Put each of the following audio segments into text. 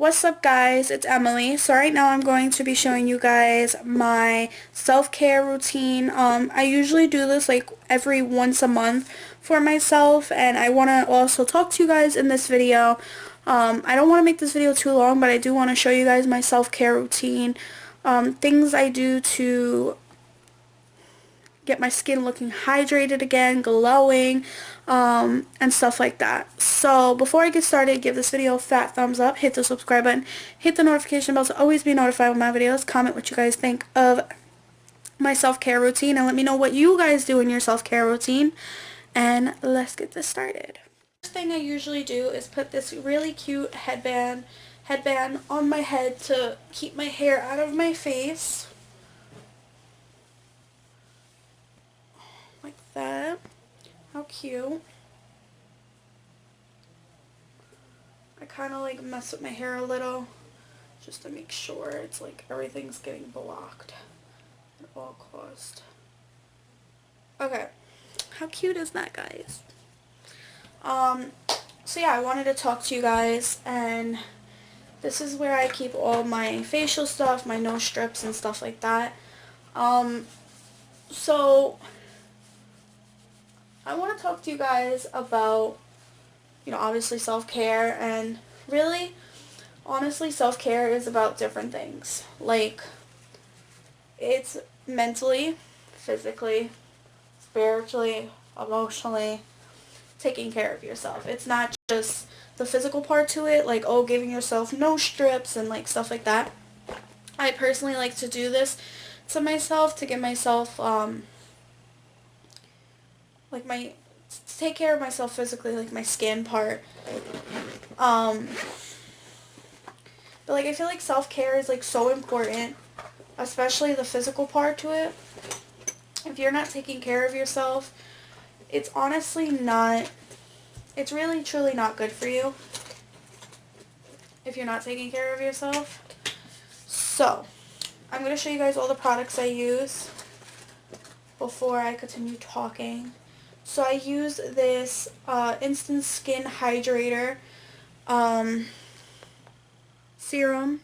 What's up guys, it's Emily. So right now I'm going to be showing you guys my self-care routine. I usually do this like every once a month for myself, and I want to also talk to you guys in this video. I don't want to make this video too long, but I do want to show you guys my self-care routine. Things I do to get my skin looking hydrated again, glowing, and stuff like that. So before I get started, give this video a fat thumbs up, hit the subscribe button, hit the notification bell to always be notified when my videos, comment what you guys think of my self-care routine, and let me know what you guys do in your self-care routine, and let's get this started. First thing I usually do is put this really cute headband on my head to keep my hair out of my face. Like that. How cute. I kind of like mess with my hair a little just to make sure it's like everything's getting blocked at all cost. Okay. How cute is that, guys? So yeah, I wanted to talk to you guys, and this is where I keep all my facial stuff, my nose strips and stuff like that. So I want to talk to you guys about, obviously self-care, and really, honestly, self-care is about different things. Like, it's mentally, physically, spiritually, emotionally, taking care of yourself. It's not just the physical part to it, like, oh, giving yourself nose strips and, like, stuff like that. I personally like to do this to myself to get myself, to take care of myself physically, like my skin part. But like I feel like self-care is like so important, especially the physical part to it. If you're not taking care of yourself, it's honestly not, it's really truly not good for you if you're not taking care of yourself. So, I'm going to show you guys all the products I use before I continue talking. So I use this Instant Skin Hydrator serum.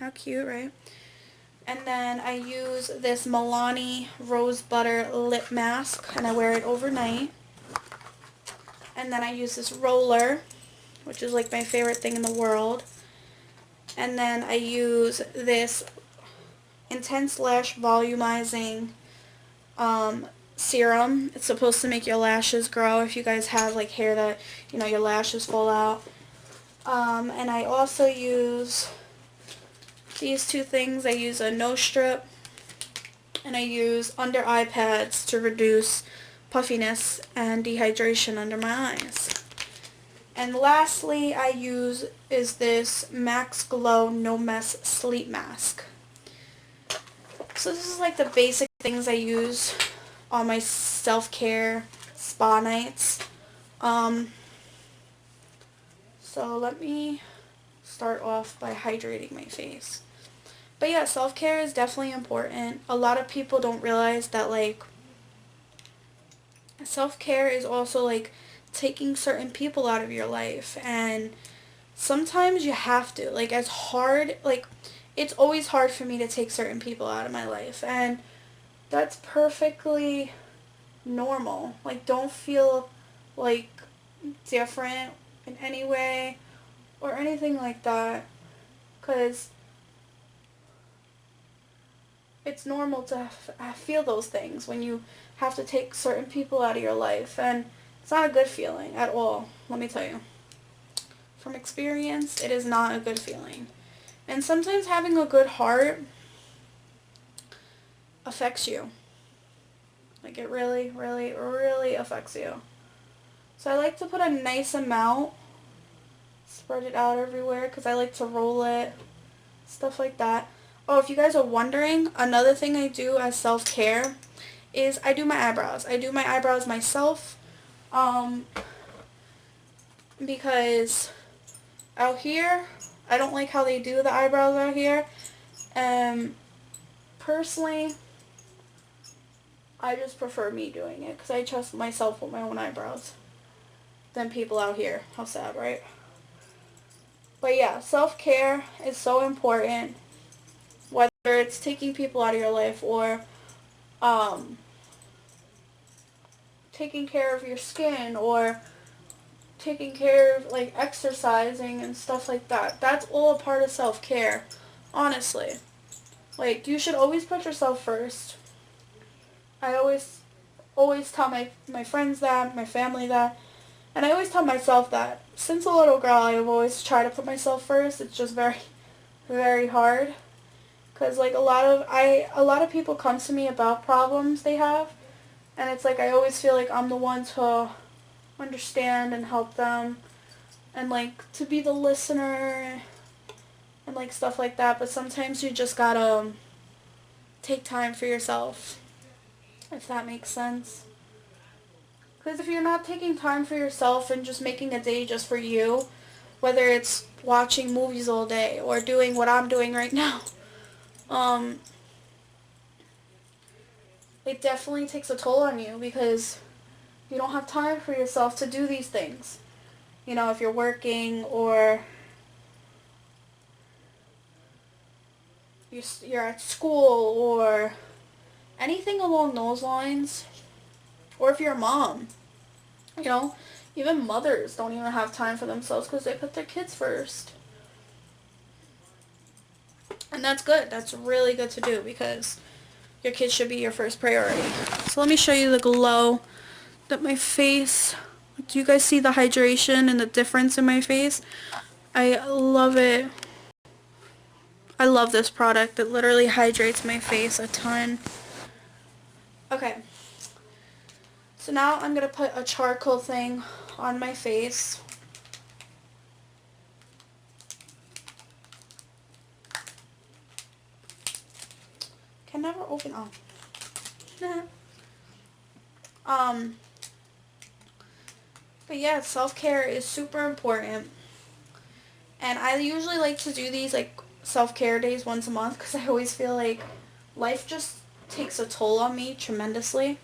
How cute, right? And then I use this Milani Rose Butter Lip Mask, and I wear it overnight. And then I use this roller, which is like my favorite thing in the world. And then I use this Intense Lash Volumizing serum. It's supposed to make your lashes grow if you guys have like hair that, your lashes fall out. And I also use these two things. I use a nose strip, and I use under eye pads to reduce puffiness and dehydration under my eyes. And lastly, I use is this Max Glow No Mess Sleep Mask. So this is like the basic things I use on my self-care spa nights. So let me start off by hydrating my face. But yeah, self-care is definitely important. A lot of people don't realize that, like, self-care is also, like, taking certain people out of your life. And sometimes you have to. Like, as hard, like, it's always hard for me to take certain people out of my life. And that's perfectly normal. Like, don't feel, like, different in any way or anything like that. Because it's normal to feel those things when you have to take certain people out of your life, and it's not a good feeling at all, let me tell you. From experience, it is not a good feeling. And sometimes having a good heart affects you. Like, it really, really, really affects you. So I like to put a nice amount, spread it out everywhere, because I like to roll it, stuff like that. Oh, if you guys are wondering, another thing I do as self-care is I do my eyebrows. I do my eyebrows myself, because out here, I don't like how they do the eyebrows out here. Personally, I just prefer me doing it because I trust myself with my own eyebrows. than people out here. How sad, right? But yeah, self-care is so important, whether it's taking people out of your life or um, taking care of your skin or taking care of like exercising and stuff like that. That's all a part of self-care, honestly. Like, you should always put yourself first. I always tell my friends that, my family that, and I always tell myself that. Since a little girl, I've always tried to put myself first. It's just very, very hard. Cause like a lot of people come to me about problems they have, and it's like I always feel like I'm the one to understand and help them, and like to be the listener and like stuff like that. But sometimes you just gotta take time for yourself, if that makes sense. Because if you're not taking time for yourself and just making a day just for you, whether it's watching movies all day or doing what I'm doing right now, um, it definitely takes a toll on you because you don't have time for yourself to do these things. You know, if you're working or you're at school or anything along those lines, or if you're a mom, you know, even mothers don't even have time for themselves because they put their kids first. And that's good. That's really good to do because your kids should be your first priority. So let me show you the glow that my face, do you guys see the hydration and the difference in my face? I love it. I love this product. It literally hydrates my face a ton. Okay. So now I'm going to put a charcoal thing on my face. Can never open up. But yeah, self-care is super important. And I usually like to do these like self-care days once a month because I always feel like life just takes a toll on me tremendously.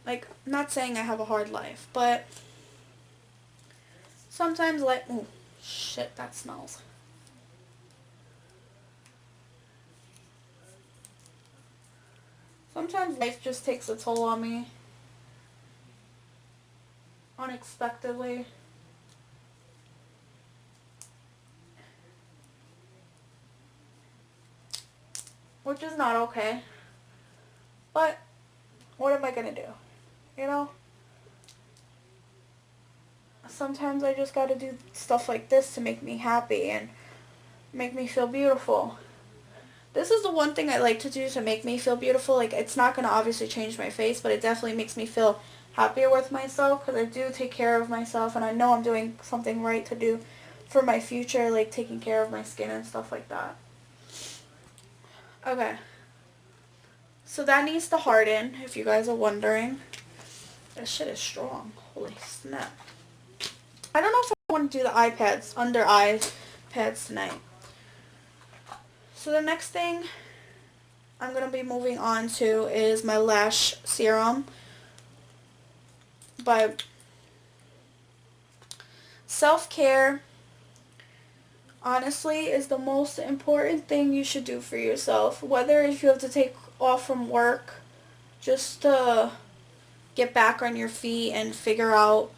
Like, I'm not saying I have a hard life, but sometimes like, oh shit, that smells. Sometimes life just takes a toll on me unexpectedly. Which is not okay. But what am I gonna do? You know? Sometimes I just gotta do stuff like this to make me happy and make me feel beautiful. This is the one thing I like to do to make me feel beautiful. Like, it's not gonna obviously change my face, but it definitely makes me feel happier with myself because I do take care of myself and I know I'm doing something right to do for my future, like taking care of my skin and stuff like that. Okay. So that needs to harden, if you guys are wondering. That shit is strong. Holy snap. I don't know if I want to do the eye pads, under eye pads tonight. So the next thing I'm going to be moving on to is my lash serum. But self-care, honestly, is the most important thing you should do for yourself. Whether if you have to take off from work just to get back on your feet and figure out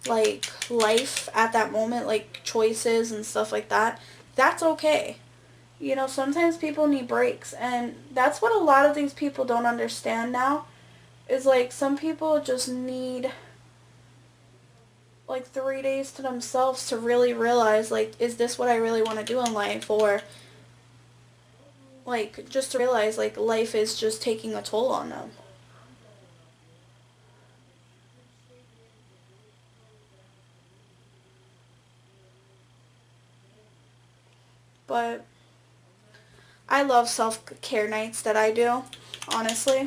like life at that moment, like choices and stuff like that, that's okay. You know, sometimes people need breaks, and that's what a lot of these people don't understand now, is like some people just need like 3 days to themselves to really realize, like, is this what I really want to do in life? Or like just to realize like life is just taking a toll on them. But I love self-care nights that I do, honestly.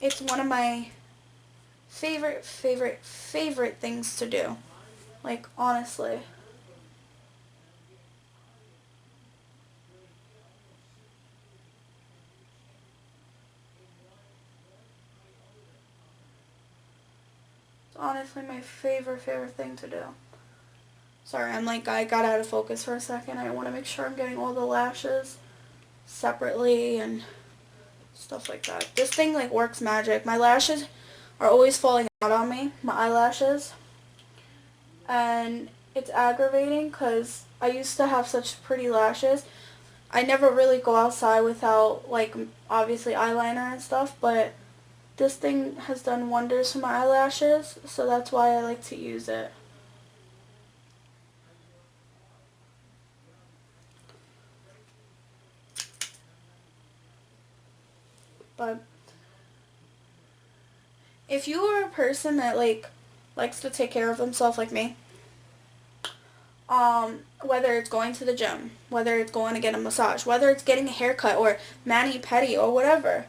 It's one of my favorite things to do. Like, honestly. honestly my favorite thing to do. Sorry, I got out of focus for a second. I want to make sure I'm getting all the lashes separately and stuff like that. This thing like works magic. My lashes are always falling out on me, my eyelashes. And it's aggravating because I used to have such pretty lashes. I never really go outside without, like, obviously eyeliner and stuff, but this thing has done wonders for my eyelashes, so that's why I like to use it. But if you are a person that, like, likes to take care of themselves like me, whether it's going to the gym, whether it's going to get a massage, whether it's getting a haircut or mani-pedi or whatever,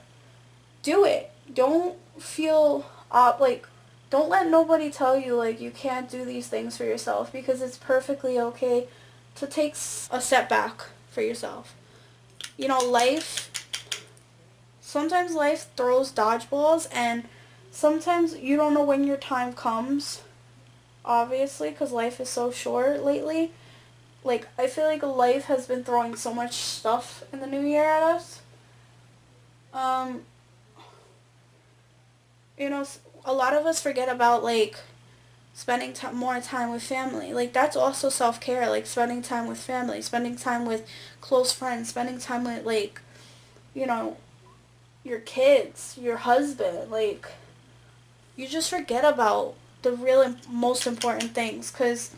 do it. Don't feel like, don't let nobody tell you like you can't do these things for yourself, because it's perfectly okay to take a step back for yourself. You know, sometimes life throws dodgeballs, and sometimes you don't know when your time comes, obviously, because life is so short lately. Like, I feel like life has been throwing so much stuff in the new year at us. Um, you know, a lot of us forget about, like, spending more time with family. Like, that's also self-care, like, spending time with family, spending time with close friends, spending time with, like, you know, your kids, your husband. Like, you just forget about the real most important things, because,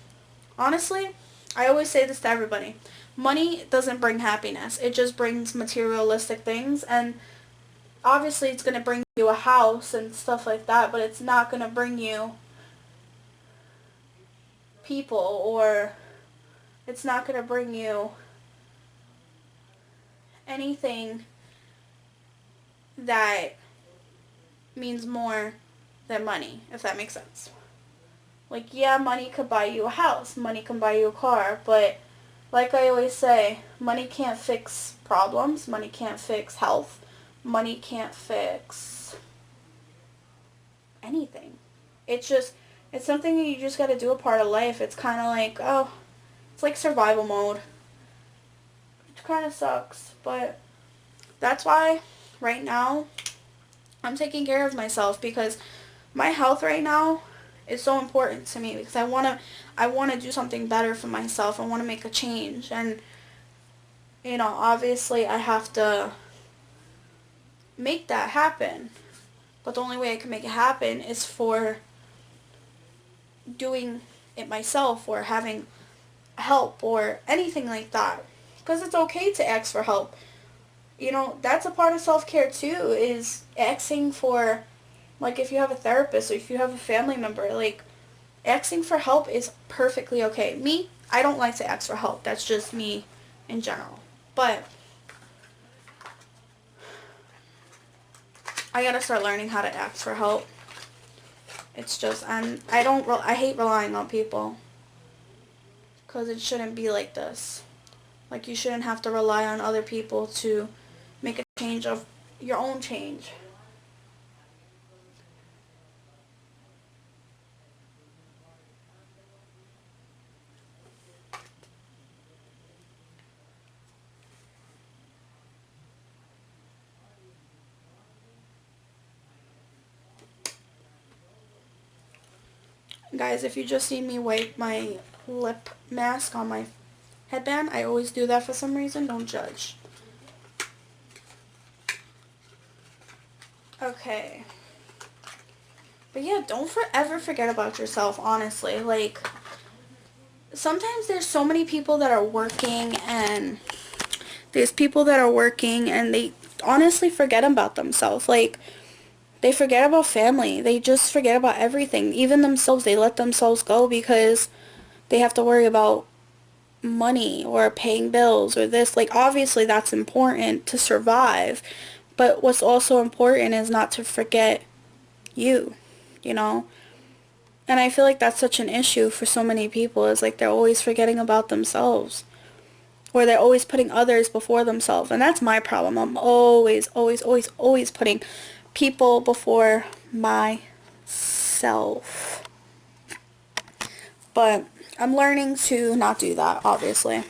honestly, I always say this to everybody. Money doesn't bring happiness. It just brings materialistic things, and obviously it's going to bring you a house and stuff like that, but it's not going to bring you people, or it's not going to bring you anything that means more than money, if that makes sense. Like, yeah, money could buy you a house, money can buy you a car, but like I always say, money can't fix problems, money can't fix health, money can't fix anything. It's something that you just gotta do a part of life. It's kind of like, oh, it's like survival mode. Which kind of sucks, but that's why right now I'm taking care of myself, because my health right now is so important to me, because I want to do something better for myself. I want to make a change, and obviously I have to make that happen. But the only way I can make it happen is for doing it myself, or having help, or anything like that. Because it's okay to ask for help. That's a part of self-care too, is asking for, like, if you have a therapist or if you have a family member, like, asking for help is perfectly okay. Me, I don't like to ask for help. That's just me in general. But I gotta start learning how to ask for help. It's just, I hate relying on people. Because it shouldn't be like this. Like, you shouldn't have to rely on other people to make a change of your own change. Guys, if you just see me wipe my lip mask on my headband, I always do that for some reason. Don't judge. Okay. But yeah, don't ever forget about yourself, honestly. Like, sometimes there's so many people that are working, and they honestly forget about themselves. Like, they forget about family. They just forget about everything. Even themselves, they let themselves go because they have to worry about money or paying bills or this. Like, obviously that's important to survive, but what's also important is not to forget you, you know? And I feel like that's such an issue for so many people, is like they're always forgetting about themselves, or they're always putting others before themselves. And that's my problem. I'm always, always, always, always putting people before myself. but I'm learning to not do that, obviously.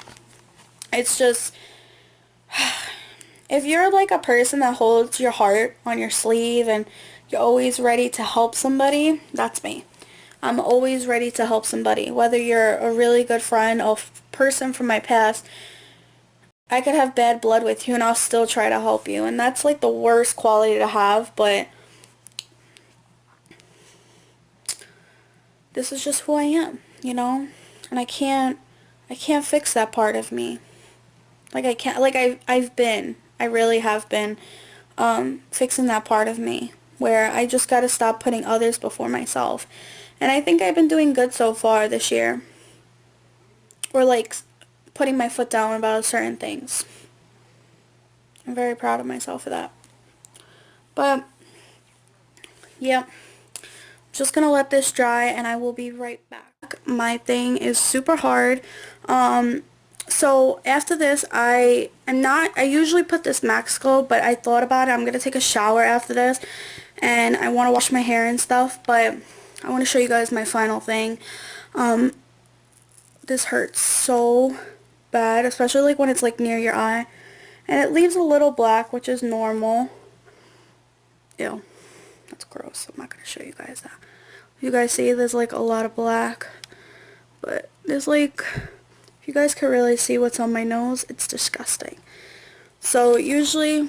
It's just, if you're like a person that holds your heart on your sleeve and you're always ready to help somebody, that's me. I'm always ready to help somebody. Whether you're a really good friend or person from my past, I could have bad blood with you and I'll still try to help you. And that's like the worst quality to have, but this is just who I am, you know? And I can't fix that part of me. Like I can't, like I really have been fixing that part of me where I just gotta stop putting others before myself. And I think I've been doing good so far this year. Or like putting my foot down about certain things. I'm very proud of myself for that. But yeah, just gonna let this dry and I will be right back. My thing is super hard. So after this, I usually put this Max Glow, but I thought about it. I'm gonna take a shower after this and I want to wash my hair and stuff, but I want to show you guys my final thing. This hurts so bad, especially like when it's like near your eye, and it leaves a little black, which is normal. Ew, that's gross. I'm not gonna show you guys that. You guys see there's like a lot of black, but there's like, if you guys can really see what's on my nose, it's disgusting. So usually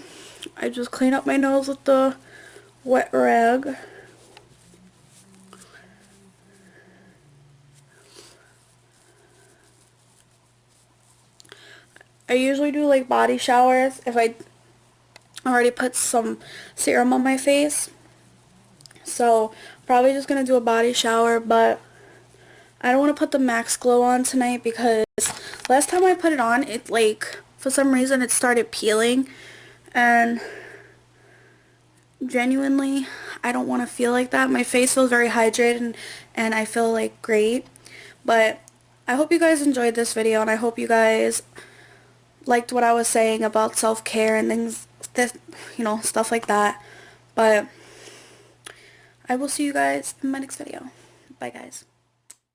I just clean up my nose with the wet rag. I usually do like body showers if I already put some serum on my face. So probably just gonna do a body shower, but I don't want to put the Max Glow on tonight because last time I put it on, it like, for some reason it started peeling, and genuinely I don't want to feel like that. My face feels very hydrated and I feel like great. But I hope you guys enjoyed this video, and I hope you guys liked what I was saying about self-care and things that, you know, stuff like that. But I will see you guys in my next video. Bye guys.